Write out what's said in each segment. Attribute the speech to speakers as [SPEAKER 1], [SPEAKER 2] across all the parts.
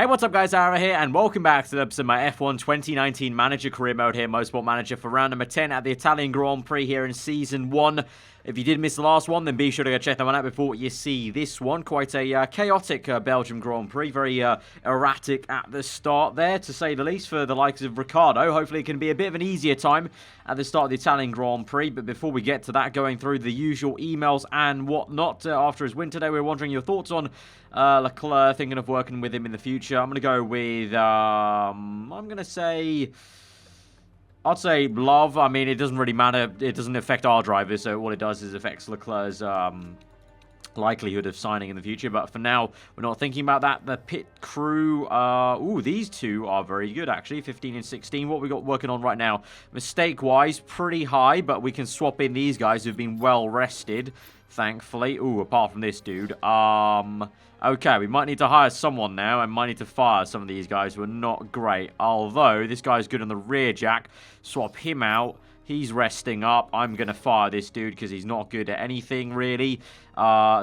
[SPEAKER 1] Hey, what's up guys, aarava here, and welcome back to the episode of my F1 2019 Manager Career Mode here, Motorsport Manager, for round number 10 at the Italian Grand Prix here in Season 1. If you did miss the last one, then be sure to go check that one out before you see this one. Quite a chaotic Belgium Grand Prix, very erratic at the start there, to say the least, for the likes of Ricciardo. Hopefully it can be a bit of an easier time at the start of the Italian Grand Prix, but before we get to that, going through the usual emails and whatnot, after his win today, we're wondering your thoughts on Leclerc, thinking of working with him in the future. I'm going to go with, I'm going to say, I'd say love. I mean, it doesn't really matter. It doesn't affect our drivers, so all it does is affects Leclerc's likelihood of signing in the future. But for now, we're not thinking about that. The pit crew, these two are very good, actually, 15 and 16. What we got working on right now, mistake-wise, pretty high, but we can swap in these guys who've been well rested, thankfully. Apart from this dude. Okay, we might need to hire someone now, and might need to fire some of these guys who are not great. Although, this guy's good on the rear jack. Swap him out. He's resting up. I'm going to fire this dude because he's not good at anything, really.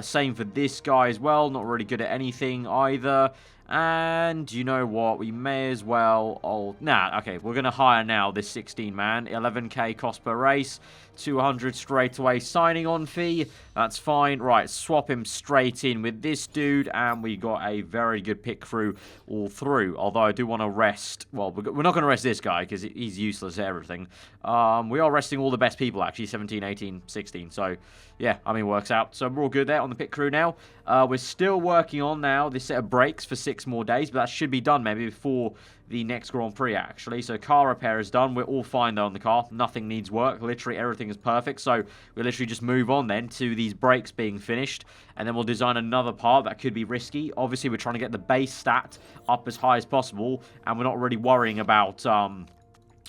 [SPEAKER 1] Same for this guy as well. Not really good at anything either. And you know what? We may as well... okay, we're going to hire now this 16-man. 11k cost per race. 200 straight away signing on fee. That's fine. Right, swap him straight in with this dude. And we got a very good pit crew all through. Although I do want to rest... Well, we're not going to rest this guy because he's useless at everything. We are resting all the best people, actually. 17, 18, 16. So, yeah, I mean, works out. So we're all good there on the pit crew now. We're still working on now this set of brakes for 6 more days. But that should be done maybe before the next Grand Prix, actually. So car repair is done. We're all fine though on the car. Nothing needs work. Literally everything is perfect. So we literally just move on then to these brakes being finished. And then we'll design another part that could be risky. Obviously, we're trying to get the base stat up as high as possible. And we're not really worrying about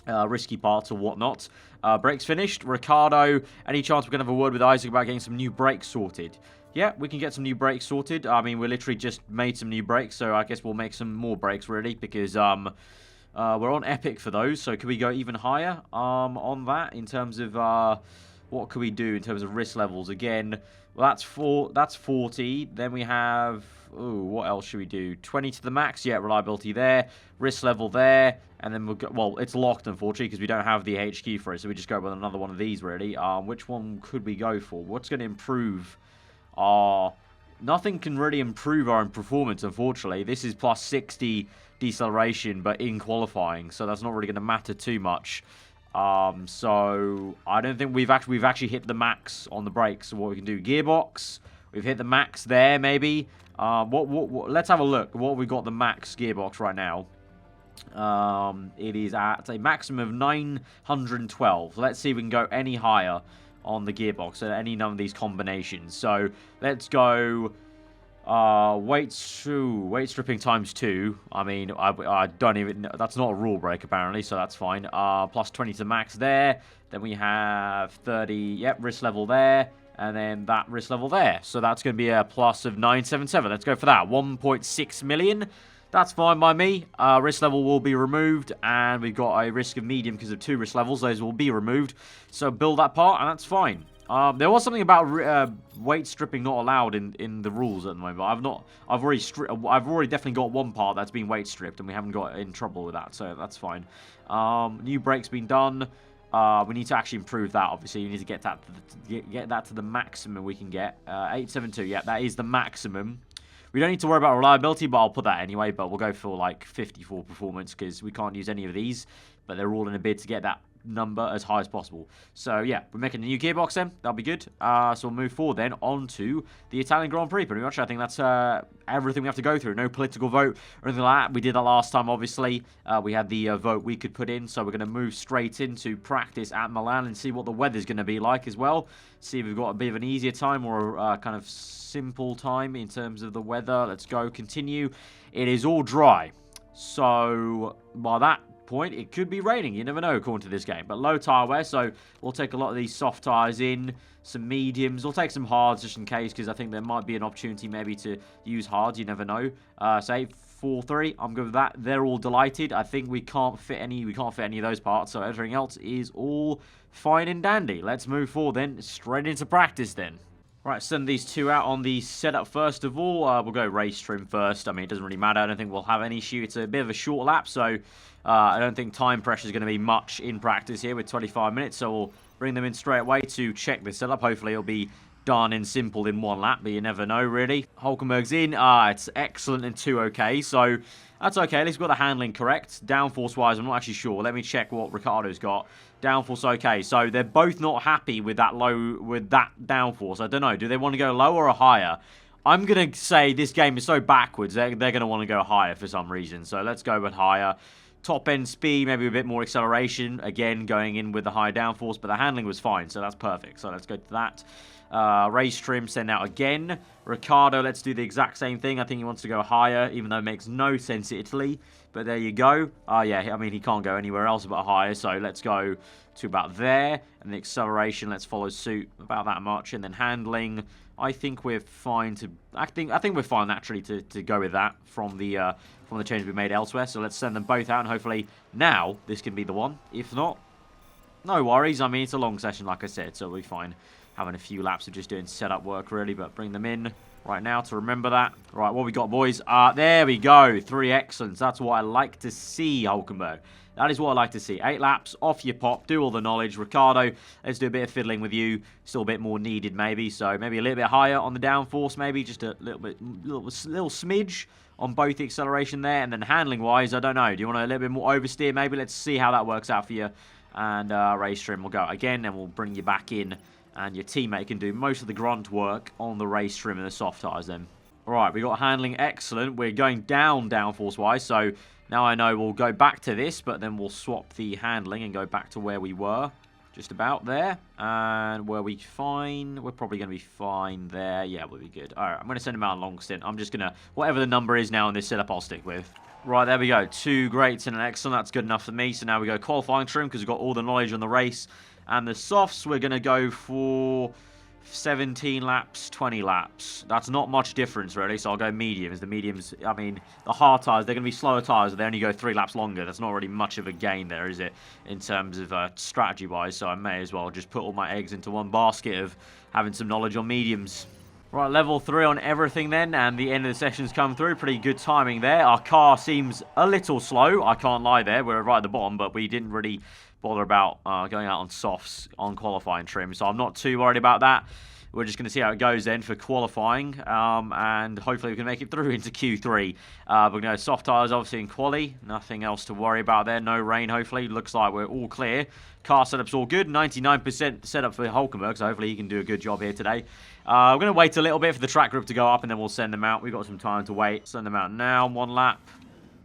[SPEAKER 1] risky parts or whatnot. Brakes finished. Ricciardo, any chance we're going to have a word with Isaac about getting some new brakes sorted? Yeah, we can get some new brakes sorted. I mean, we literally just made some new brakes, so I guess we'll make some more brakes, really, because we're on Epic for those. So can we go even higher on that in terms of what can we do in terms of risk levels? Again, well, that's 40. Then we have, what else should we do? 20 to the max. Yeah, reliability there. Risk level there. And then we'll go, well, it's locked, unfortunately, because we don't have the HQ for it. So we just go with another one of these, really. Which one could we go for? What's going to improve? Nothing can really improve our performance, unfortunately. This is plus 60 deceleration, but in qualifying, so that's not really going to matter too much. So I don't think we've actually hit the max on the brakes. So what we can do, gearbox, we've hit the max there, maybe. Let's have a look. What we got the max gearbox right now. It is at a maximum of 912. Let's see if we can go any higher on the gearbox, so any none of these combinations. So let's go weight stripping times 2. I mean, I don't even, that's not a rule break apparently, so that's fine. Plus 20 to max there. Then we have 30, yep, risk level there. And then that risk level there. So that's going to be a plus of 977. Let's go for that. 1.6 million. That's fine by me. Risk level will be removed, and we've got a risk of medium because of 2 risk levels. Those will be removed. So build that part, and that's fine. There was something about weight stripping not allowed in the rules at the moment. I've already definitely got one part that's been weight stripped, and we haven't got in trouble with that. So that's fine. New brake's been done. We need to actually improve that. Obviously, you need to get that to the maximum we can get. 872. Yeah, that is the maximum. We don't need to worry about reliability, but I'll put that anyway. But we'll go for like 54 performance because we can't use any of these. But they're all in a bid to get that number as high as possible. So yeah, we're making a new gearbox then. That'll be good. So we'll move forward then on to the Italian Grand Prix. Pretty much, I think that's everything we have to go through. No political vote or anything like that. We did that last time, obviously. We had the vote we could put in. So we're going to move straight into practice at Milan and see what the weather's going to be like as well. See if we've got a bit of an easier time or a kind of simple time in terms of the weather. Let's go. Continue. It is all dry. So by that point, it could be raining. You never know according to this game. But low tyre wear, so we'll take a lot of these soft tyres in, some mediums. We'll take some hards just in case, because I think there might be an opportunity maybe to use hards. You never know. Say 4-3. I'm good with that. They're all delighted. I think we can't fit any of those parts, so everything else is all fine and dandy. Let's move forward then, straight into practice then. Right, send these two out on the setup first of all. We'll go race trim first. I mean, it doesn't really matter. I don't think we'll have any issue. It's a bit of a short lap, so I don't think time pressure is going to be much in practice here with 25 minutes. So we'll bring them in straight away to check the setup. Hopefully it'll be done and simple in one lap, but you never know, really. Hulkenberg's in. It's excellent and 2 okay, so that's okay. At least we've got the handling correct. Downforce-wise, I'm not actually sure. Let me check what Ricciardo's got. Downforce okay, so they're both not happy with that downforce. I don't know. Do they want to go lower or higher? I'm going to say this game is so backwards, they're going to want to go higher for some reason. So let's go with higher. Top end speed, maybe a bit more acceleration. Again, going in with the high downforce, but the handling was fine, so that's perfect. So let's go to that. Race trim, send out again. Ricciardo, let's do the exact same thing. I think he wants to go higher, even though it makes no sense in Italy. But there you go. Yeah, I mean, he can't go anywhere else but higher, so let's go to about there. And the acceleration, let's follow suit about that much. And then handling, I think we're fine to... I think we're fine, naturally, to go with that from the change we made elsewhere. So let's send them both out, and hopefully now this can be the one. If not, no worries. I mean, it's a long session, like I said, so we'll be fine. Having a few laps of just doing setup work, really, but bring them in right now to remember that. Right, what we got, boys? There we go. 3 excellence. That's what I like to see, Hulkenberg. That is what I like to see. 8 laps, off your pop, do all the knowledge. Ricciardo, let's do a bit of fiddling with you. Still a bit more needed, maybe. So maybe a little bit higher on the downforce, maybe. Just a little smidge on both the acceleration there. And then handling-wise, I don't know. Do you want a little bit more oversteer, maybe? Let's see how that works out for you. And race trim will go again, and we'll bring you back in. And your teammate can do most of the grunt work on the race trim and the soft tyres then. Alright, we got handling excellent. We're going downforce-wise, so now I know we'll go back to this, but then we'll swap the handling and go back to where we were. Just about there. And were we fine? We're probably going to be fine there. Yeah, we'll be good. Alright, I'm going to send him out on long stint. I'm just going to... Whatever the number is now in this setup, I'll stick with. Right, there we go. 2 greats and an excellent. That's good enough for me. So now we go qualifying trim because we've got all the knowledge on the race. And the softs, we're going to go for 17 laps, 20 laps. That's not much difference, really, so I'll go mediums. The mediums, I mean, the hard tyres, they're going to be slower tyres. They only go 3 laps longer. That's not really much of a gain there, is it, in terms of strategy-wise? So I may as well just put all my eggs into one basket of having some knowledge on mediums. Right, level 3 on everything then, and the end of the session's come through. Pretty good timing there. Our car seems a little slow. I can't lie there. We're right at the bottom, but we didn't really bother about going out on softs on qualifying trim, so I'm not too worried about that. We're just going to see how it goes then for qualifying, and hopefully we can make it through into Q3. We're going to go soft tyres obviously in quali, nothing else to worry about there, no rain hopefully, looks like we're all clear. Car setup's all good, 99% setup for Hulkenberg, so hopefully he can do a good job here today. We're going to wait a little bit for the track group to go up and then we'll send them out. We've got some time to wait. Send them out now, 1 lap.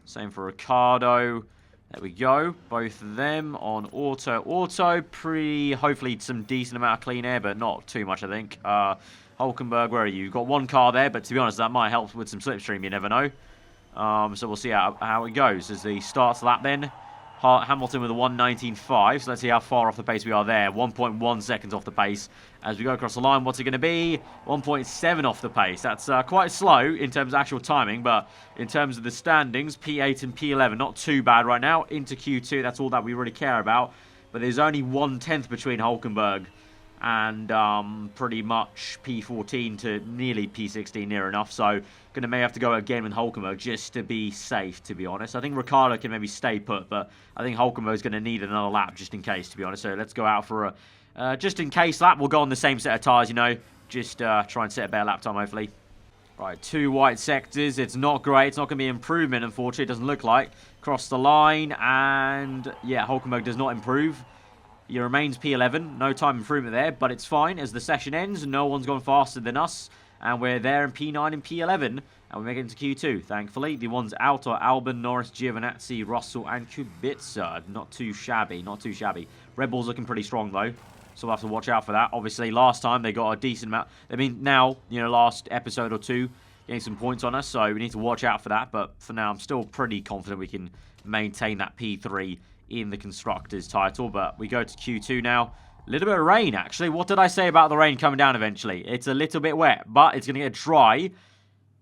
[SPEAKER 1] Same for Ricciardo. There we go. Both of them on auto. Prix, hopefully some decent amount of clean air, but not too much, I think. Hulkenberg, where are you? You've got 1 car there, but to be honest, that might help with some slipstream. You never know. So we'll see how it goes as the starts lap then. Hamilton with a 1:19.5, so let's see how far off the pace we are there. 1.1 seconds off the pace. As we go across the line, what's it going to be? 1.7 off the pace. That's quite slow in terms of actual timing, but in terms of the standings, P8 and P11, not too bad right now. Into Q2, that's all that we really care about. But there's only 1/10 between Hulkenberg and pretty much P14 to nearly P16, near enough. So may have to go again with Hulkenberg just to be safe, to be honest. I think Ricciardo can maybe stay put, but I think Hulkenberg's going to need another lap just in case, to be honest. So let's go out for a just in case lap. We'll go on the same set of tyres, you know, just try and set a better lap time, hopefully. Right, 2 white sectors. It's not great. It's not going to be an improvement, unfortunately. It doesn't look like. Cross the line, and yeah, Hulkenberg does not improve. He remains P11, no time improvement there, but it's fine. As the session ends, no one's gone faster than us, and we're there in P9 and P11, and we make it into Q2, thankfully. The ones out are Albon, Norris, Giovinazzi, Russell, and Kubica. Not too shabby, not too shabby. Red Bull's looking pretty strong, though, so we'll have to watch out for that. Obviously, last time they got a decent amount. I mean, now, you know, last episode or 2, getting some points on us, so we need to watch out for that, but for now, I'm still pretty confident we can maintain that P3 in the Constructors title. But we go to Q2 now. A little bit of rain, actually. What did I say about the rain coming down eventually? It's a little bit wet, but it's going to get dry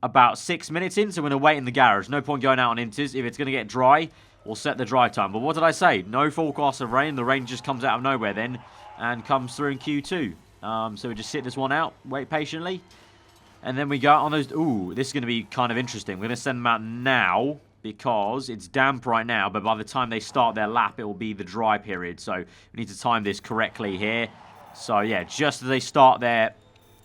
[SPEAKER 1] about 6 minutes in, so we're going to wait in the garage. No point going out on inters. If it's going to get dry, we'll set the dry time. But what did I say? No forecast of rain. The rain just comes out of nowhere then and comes through in Q2. So we just sit this one out, wait patiently. And then we go on those... Ooh, this is going to be kind of interesting. We're going to send them out now because it's damp right now. But by the time they start their lap, it will be the dry period. So we need to time this correctly here. So, yeah, just as they start their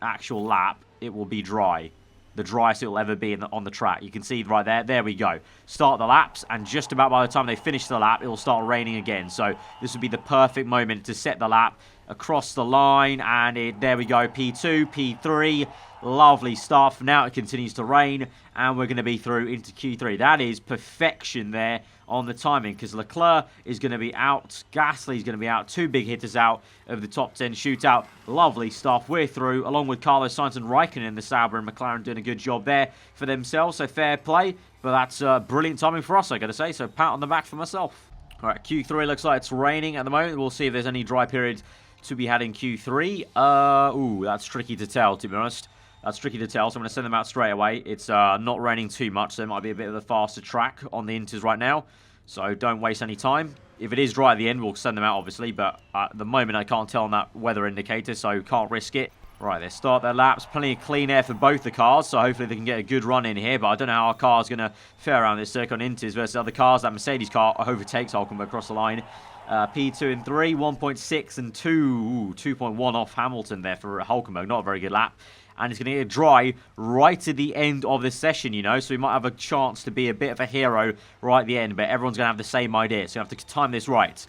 [SPEAKER 1] actual lap, it will be dry. The driest it will ever be on the track. You can see right there. There we go. Start the laps, and just about by the time they finish the lap, it will start raining again. So this would be the perfect moment to set the lap across the line, and there we go. P2, P3. Lovely stuff. Now it continues to rain, and we're going to be through into Q3. That is perfection there on the timing, because Leclerc is going to be out. Gasly is going to be out. 2 big hitters out of the top 10 shootout. Lovely stuff. We're through, along with Carlos Sainz and Raikkonen, the Sauber and McLaren doing a good job there for themselves. So fair play, but that's brilliant timing for us, I got to say. So pat on the back for myself. All right, Q3 looks like it's raining at the moment. We'll see if there's any dry periods to be had in Q3. Ooh, that's tricky to tell, to be honest. That's tricky to tell, so I'm going to send them out straight away. It's not raining too much, so it might be a bit of a faster track on the Inters right now. So don't waste any time. If it is dry at the end, we'll send them out, obviously. But at the moment, I can't tell on that weather indicator, so can't risk it. Right, they start their laps. Plenty of clean air for both the cars, so hopefully they can get a good run in here. But I don't know how our car's going to fare around this circuit on Inters versus other cars. That Mercedes car overtakes Hulkenberg across the line. P2 and 3, 1.6 and 2. Ooh, 2.1 off Hamilton there for Hulkenberg. Not a very good lap. And it's going to get dry right at the end of the session, you know. So we might have a chance to be a bit of a hero right at the end. But everyone's going to have the same idea. So you have to time this right.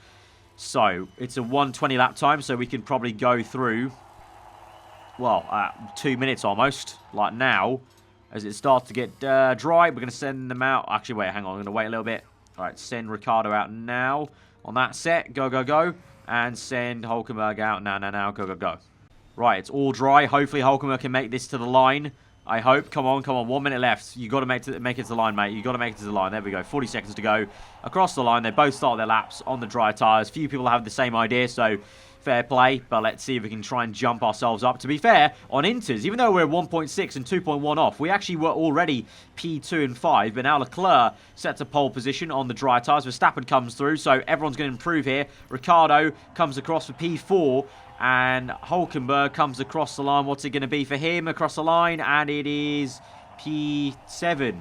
[SPEAKER 1] So it's a 1:20 lap time. So we can probably go through, well, 2 minutes almost. Like now, as it starts to get dry. We're going to send them out. Actually, wait, hang on. I'm going to wait a little bit. All right, send Ricciardo out now. On that set, go, go, go. And send Hulkenberg out now, go, go, go. Right, it's all dry. Hopefully Hulkenberg can make this to the line. I hope. Come on, come on. 1 minute left. You got to make it to the line, mate. You got to make it to the line. There we go. 40 seconds to go. Across the line, they both start their laps on the dry tyres. Few people have the same idea, so fair play. But let's see if we can try and jump ourselves up. To be fair, on Inters, even though we're 1.6 and 2.1 off, we actually were already P2 and 5. But now Leclerc sets a pole position on the dry tyres. Verstappen comes through, so everyone's going to improve here. Ricciardo comes across for P4. And Hulkenberg comes across the line. What's it going to be for him across the line? And it is P7.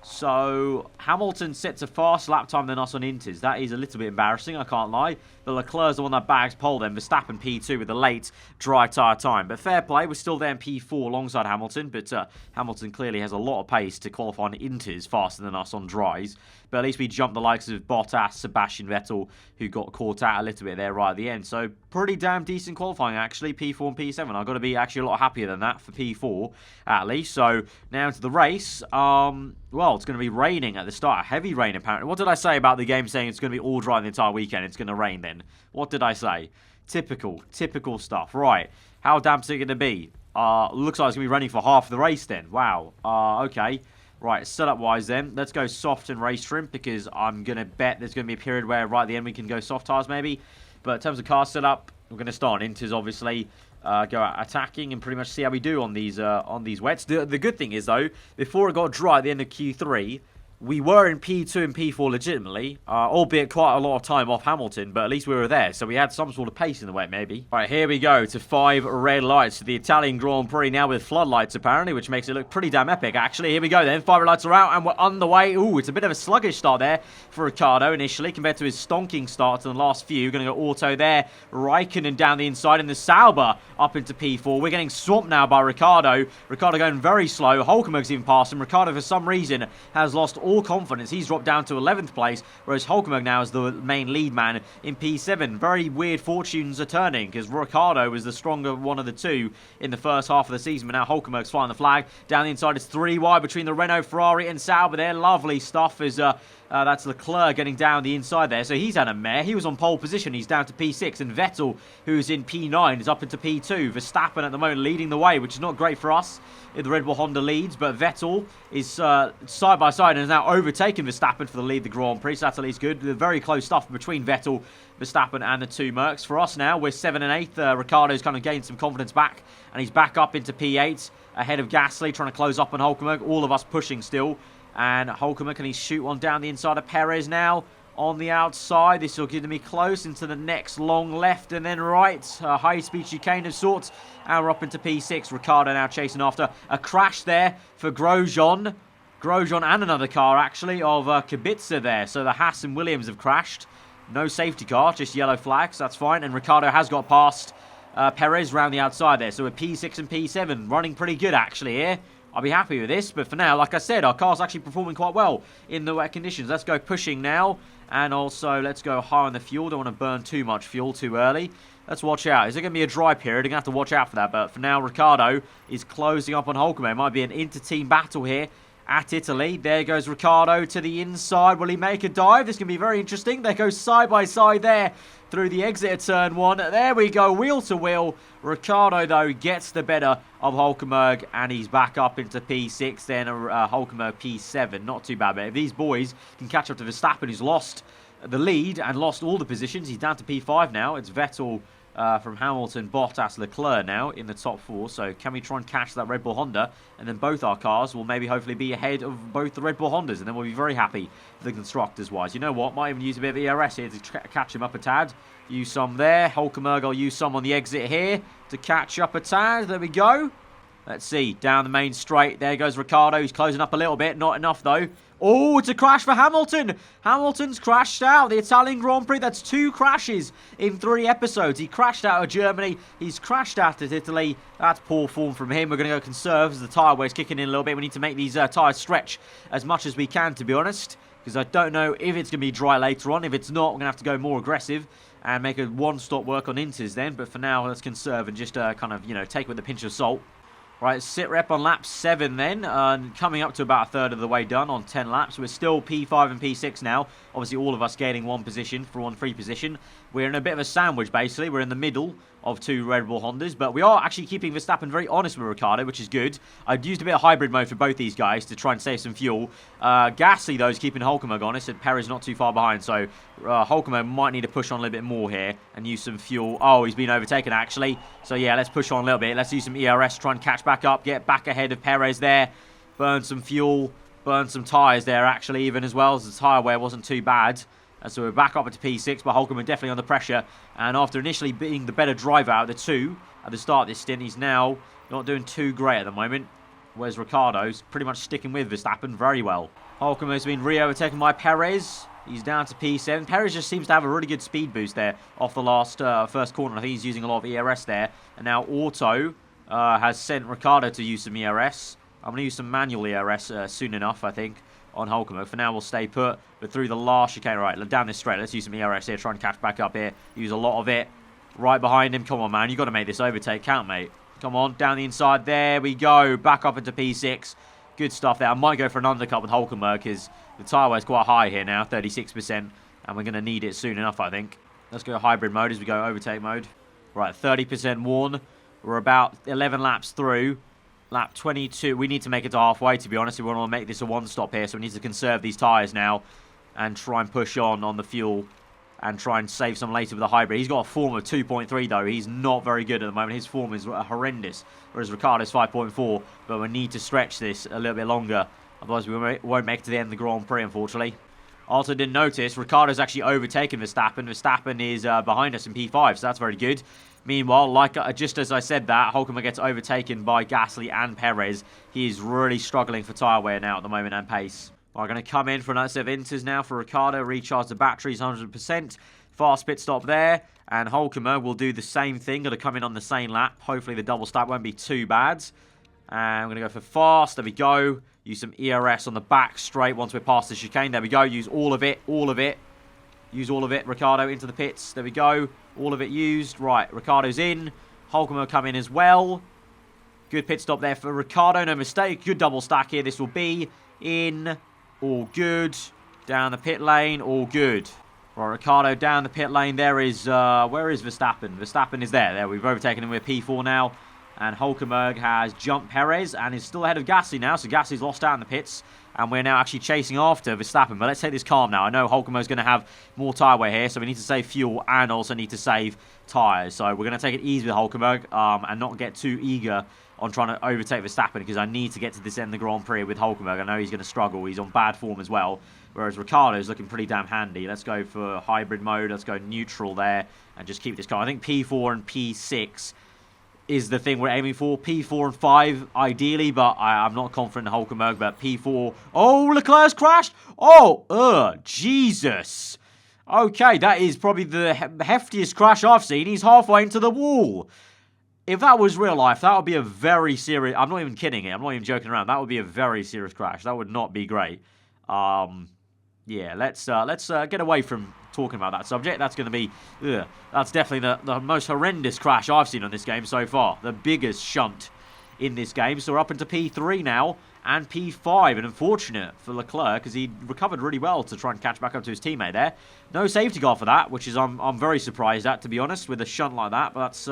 [SPEAKER 1] So Hamilton sets a fast lap time than us on Inters. That is a little bit embarrassing, I can't lie. But Leclerc's the one that bags pole then. Verstappen P2 with a late dry tyre time. But fair play, we're still there in P4 alongside Hamilton. But Hamilton clearly has a lot of pace to qualify on Inters faster than us on dries. But at least we jumped the likes of Bottas, Sebastian Vettel, who got caught out a little bit there right at the end. So pretty damn decent qualifying, actually, P4 and P7. I've got to be actually a lot happier than that for P4, at least. So now into the race. Well, it's going to be raining at the start. Heavy rain, apparently. What did I say about the game saying it's going to be all dry the entire weekend? It's going to rain then. What did I say? Typical stuff. Right. How damp is it going to be? Looks like it's going to be raining for half the race then. Wow. Okay. Right, setup-wise then, let's go soft and race trim, because I'm going to bet there's going to be a period where right at the end we can go soft tyres maybe. But in terms of car setup, we're going to start on Inters, obviously. Go out attacking and pretty much see how we do on these wets. The good thing is, though, before it got dry at the end of Q3, we were in P2 and P4 legitimately, albeit quite a lot of time off Hamilton, but at least we were there, so we had some sort of pace in the wet, maybe. All right, here we go to 5 red lights to the Italian Grand Prix now with floodlights, apparently, which makes it look pretty damn epic, actually. Here we go, then. 5 red lights are out, and we're on the way. Ooh, it's a bit of a sluggish start there for Ricciardo initially, compared to his stonking start to the last few. Going to go auto there. Raikkonen down the inside, and the Sauber up into P4. We're getting swamped now by Ricciardo. Ricciardo going very slow. Hulkenberg's even past him. Ricciardo, for some reason, has lost all confidence. He's dropped down to 11th place, whereas Hulkenberg now is the main lead man in P7. Very weird fortunes are turning, because Ricciardo was the stronger one of the two in the first half of the season, but now Hulkenberg's flying the flag. Down the inside, it's 3 wide between the Renault, Ferrari and Sauber there. Lovely stuff as that's Leclerc getting down the inside there. So he's had a mare. He was on pole position. He's down to P6. And Vettel, who's in P9, is up into P2. Verstappen at the moment leading the way, which is not great for us if the Red Bull Honda leads. But Vettel is side by side and has now overtaken Verstappen for the lead of the Grand Prix. So that's at least good. Very close stuff between Vettel, Verstappen and the two Mercs. For us now, we're 7 and 8th. Ricciardo's kind of gained some confidence back. And he's back up into P8 ahead of Gasly, trying to close up on Hulkenberg. All of us pushing still. And Hulkenberg, can he shoot one down the inside of Perez now? on the outside. This will get me close into the next long left and then right. High-speed chicane of sorts. And we're up into P6. Ricciardo now chasing after. A crash there for Grosjean. Grosjean and another car, actually, of Kubica there. So the Haas and Williams have crashed. No safety car, just yellow flags. That's fine. And Ricciardo has got past Perez round the outside there. So we're P6 and P7. Running pretty good, actually, here. I'll be happy with this. But for now, like I said, our car's actually performing quite well in the wet conditions. Let's go pushing now. And also, let's go high on the fuel. Don't want to burn too much fuel too early. Let's watch out. Is there going to be a dry period? I'm going to have to watch out for that. But for now, Ricciardo is closing up on Hulkenberg. Might be an inter-team battle here at Italy. There goes Ricciardo to the inside. Will he make a dive? This can be very interesting. They go side by side there through the exit of turn 1. There we go, wheel to wheel. Ricciardo, though, gets the better of Hulkenberg, and he's back up into P6, then Hulkenberg P7. Not too bad, but if these boys can catch up to Verstappen, who's lost the lead and lost all the positions, he's down to P5 now. It's Vettel from Hamilton, Bottas, Leclerc now in the top 4. So can we try and catch that Red Bull Honda? And then both our cars will maybe hopefully be ahead of both the Red Bull Hondas. And then we'll be very happy for the constructors-wise. You know what? Might even use a bit of ERS here to catch him up a tad. Use some there. Hulkenberg, I'll use some on the exit here to catch up a tad. There we go. Let's see. Down the main straight. There goes Ricciardo. He's closing up a little bit. Not enough, though. Oh, it's a crash for Hamilton. Hamilton's crashed out. The Italian Grand Prix, that's 2 crashes in 3 episodes. He crashed out of Germany. He's crashed out at Italy. That's poor form from him. We're going to go conserve as the tyre weight's kicking in a little bit. We need to make these tyres stretch as much as we can, to be honest, because I don't know if it's going to be dry later on. If it's not, we're going to have to go more aggressive and make a one-stop work on inters then. But for now, let's conserve and just kind of, take it with a pinch of salt. Right, sit rep on lap 7 then, coming up to about a third of the way done on 10 laps. We're still P5 and P6 now. Obviously, all of us gaining 1 position for 1 free position. We're in a bit of a sandwich, basically. We're in the middle of 2 Red Bull Hondas, but we are actually keeping Verstappen very honest with Ricciardo, which is good. I've used a bit of hybrid mode for both these guys to try and save some fuel. Gasly, though, is keeping Hulkenberg honest, and Perez not too far behind, so Hulkenberg might need to push on a little bit more here and use some fuel. Oh, he's been overtaken, actually. So, yeah, let's push on a little bit. Let's use some ERS, try and catch back up, get back ahead of Perez there, burn some fuel, burn some tyres there, actually, even as well, as the tyre wear wasn't too bad. So we're back up into P6, but Hulkenberg definitely under pressure. And after initially being the better driver out of the 2 at the start of this stint, he's now not doing too great at the moment. Whereas Ricciardo's pretty much sticking with Verstappen very well. Hulkenberg's been re-overtaken by Perez. He's down to P7. Perez just seems to have a really good speed boost there off the last first corner. I think he's using a lot of ERS there. And now Auto has sent Ricciardo to use some ERS. I'm going to use some manual ERS soon enough, I think, on Hulkenberg. For now, we'll stay put, but through the last chicane. Right, down this straight. Let's use some ERS here, try and catch back up here. Use a lot of it. Right behind him. Come on, man. You've got to make this overtake count, mate. Come on, down the inside. There we go. Back up into P6. Good stuff there. I might go for an undercut with Hulkenberg because the tyre wear is quite high here now, 36%, and we're going to need it soon enough, I think. Let's go hybrid mode as we go overtake mode. Right, 30% worn. We're about 11 laps through. Lap 22. We need to make it to halfway, to be honest. We want to make this a one-stop here, so we need to conserve these tyres now and try and push on the fuel and try and save some later with the hybrid. He's got a form of 2.3, though. He's not very good at the moment. His form is horrendous, whereas Ricciardo's 5.4, but we need to stretch this a little bit longer. Otherwise, we won't make it to the end of the Grand Prix, unfortunately. Also didn't notice, Ricciardo's actually overtaken Verstappen. Verstappen is behind us in P5, so that's very good. Meanwhile, just as I said that, Hulkenberg gets overtaken by Gasly and Perez. He is really struggling for tyre wear now at the moment and pace. We're going to come in for another set of inters now for Ricciardo. Recharge the batteries 100%. Fast pit stop there. And Hulkenberg will do the same thing. Going to come in on the same lap. Hopefully the double stack won't be too bad. And we're going to go for fast. There we go. Use some ERS on the back straight once we're past the chicane. There we go. Use all of it. All of it. Use all of it. Ricciardo into the pits. There we go. All of it used. Right. Ricciardo's in. Hulkenberg come in as well. Good pit stop there for Ricciardo. No mistake. Good double stack here. This will be in. All good. Down the pit lane. All good. Right. Ricciardo down the pit lane. There is. Where is Verstappen? Verstappen is there. There. We've overtaken him with P4 now. And Hulkenberg has jumped Perez and is still ahead of Gasly now. So Gasly's lost out in the pits. And we're now actually chasing after Verstappen. But let's take this calm now. I know Hulkenberg's going to have more tyre wear here. So we need to save fuel and also need to save tyres. So we're going to take it easy with Hulkenberg and not get too eager on trying to overtake Verstappen because I need to get to this end of the Grand Prix with Hulkenberg. I know he's going to struggle. He's on bad form as well, whereas Ricciardo's looking pretty damn handy. Let's go for hybrid mode. Let's go neutral there and just keep this car. I think P4 and P6 is the thing we're aiming for. P4 and 5, ideally, but I'm not confident in Hulkenberg, but P4... Oh, Leclerc's crashed! Oh, Jesus! Okay, that is probably the heftiest crash I've seen. He's halfway into the wall. If that was real life, that would be a very serious... I'm not even kidding it. I'm not even joking around. That would be a very serious crash. That would not be great. Yeah, let's get away from talking about that subject. That's going to be... that's definitely the most horrendous crash I've seen on this game so far. The biggest shunt in this game. So we're up into P3 now and P5. And unfortunate for Leclerc because he recovered really well to try and catch back up to his teammate there. No safety car for that, which is I'm very surprised at, to be honest, with a shunt like that. But that's...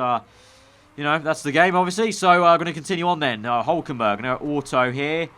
[SPEAKER 1] you know, that's the game, obviously. So, going to continue on then. Hulkenberg, no auto here.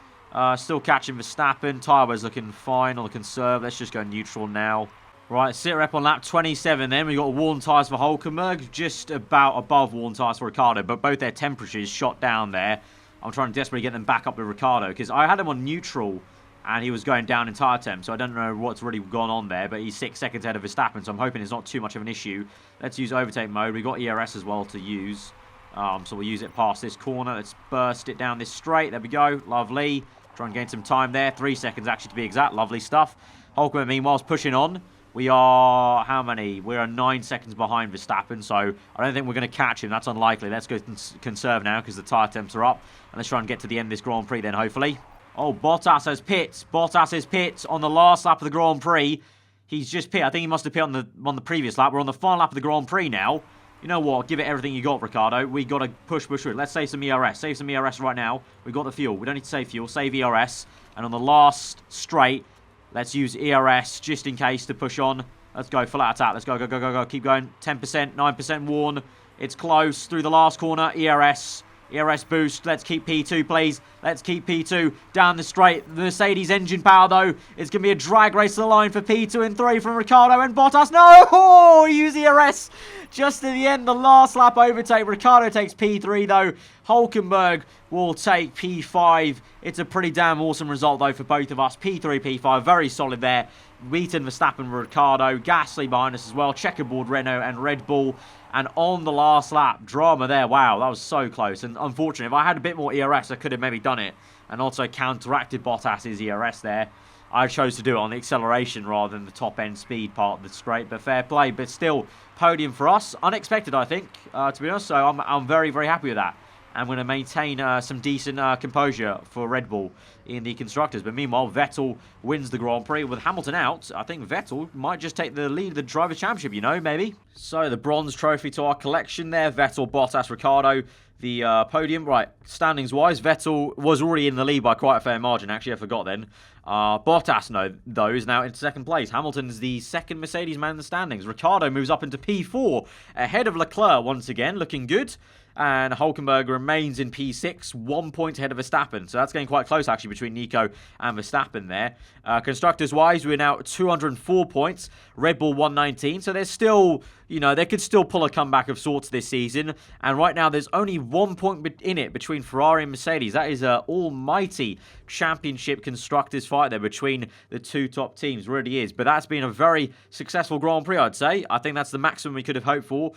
[SPEAKER 1] Still catching Verstappen. Tyre's looking fine on the conserve. Let's just go neutral now. Right, sit rep on lap 27 then. We've got worn tyres for Hulkenberg. Just about above worn tyres for Ricciardo. But both their temperatures shot down there. I'm trying to desperately get them back up with Ricciardo. Because I had him on neutral and he was going down in tyre temp. So I don't know what's really gone on there. But he's 6 seconds ahead of Verstappen. So I'm hoping it's not too much of an issue. Let's use overtake mode. We've got ERS as well to use. So we'll use it past this corner. Let's burst it down this straight. There we go. Lovely. Try and gain some time there. 3 seconds actually to be exact. Lovely stuff. Hulkenberg meanwhile is pushing on. We are, how many? We are 9 seconds behind Verstappen. So I don't think we're going to catch him. That's unlikely. Let's go conserve now because the tyre temps are up. And let's try and get to the end of this Grand Prix then, hopefully. Oh, Bottas has pits. Bottas has pits on the last lap of the Grand Prix. He's just pit. I think he must have pit on the previous lap. We're on the final lap of the Grand Prix now. You know what? Give it everything you got, Ricciardo. We got to push through. Let's save some ERS. Save some ERS right now. We've got the fuel. We don't need to save fuel. Save ERS. And on the last straight, let's use ERS just in case to push on. Let's go. Full out attack. Let's go, go, go, go, go. Keep going. 10%, 9% worn. It's close. Through the last corner. ERS. ERS boost. Let's keep P2, please. Let's keep P2 down the straight. The Mercedes engine power, though. It's going to be a drag race to the line for P2 and 3 from Ricciardo and Bottas. No! Oh, use ERS. Just at the end, the last lap overtake. Ricciardo takes P3, though. Hulkenberg will take P5. It's a pretty damn awesome result, though, for both of us. P3, P5. Very solid there. Wheaton, Verstappen, Ricciardo. Gasly behind us as well. Checkerboard, Renault, and Red Bull. And on the last lap, drama there. Wow, that was so close. And unfortunately, if I had a bit more ERS, I could have maybe done it. And also counteracted Bottas's ERS there. I chose to do it on the acceleration rather than the top-end speed part of the straight. But fair play. But still, podium for us. Unexpected, I think, to be honest. So I'm very, very happy with that. I'm going to maintain some decent composure for Red Bull in the Constructors. But meanwhile, Vettel wins the Grand Prix. With Hamilton out, I think Vettel might just take the lead of the Drivers' Championship, you know, maybe. So the bronze trophy to our collection there. Vettel, Bottas, Ricciardo. The podium, right, standings-wise, Vettel was already in the lead by quite a fair margin. Actually, I forgot then. Bottas, though, is now in second place. Hamilton's the second Mercedes man in the standings. Ricciardo moves up into P4, ahead of Leclerc once again, looking good. And Hulkenberg remains in P6, 1 point ahead of Verstappen. So that's getting quite close, actually, between Nico and Verstappen there. Constructors-wise, we're now 204 points. Red Bull 119. So there's still, you know, they could still pull a comeback of sorts this season. And right now, there's only 1 point in it between Ferrari and Mercedes. That is an almighty championship constructors fight there between the two top teams. Really is. But that's been a very successful Grand Prix, I'd say. I think that's the maximum we could have hoped for.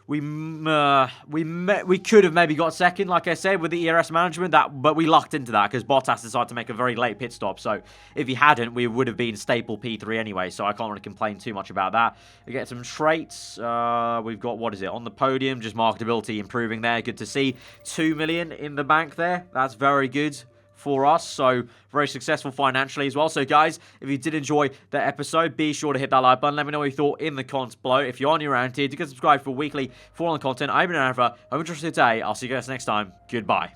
[SPEAKER 1] We could have maybe got second, like I said, with the ERS management, but we lucked into that because Bottas decided to make a very late pit stop. So if he hadn't, we would have been staple P3 anyway. So I can't really complain too much about that. We get some traits. We've got, what is it, on the podium, just marketability improving there. Good to see. 2 million in the bank there. That's very good for us, so very successful financially as well. So guys, if you did enjoy the episode, be sure to hit that like button. Let me know what you thought in the comments below. If you're new around here, do get subscribed for weekly full-on content. I've been aarava. I'm interested today. I'll see you guys next time. Goodbye.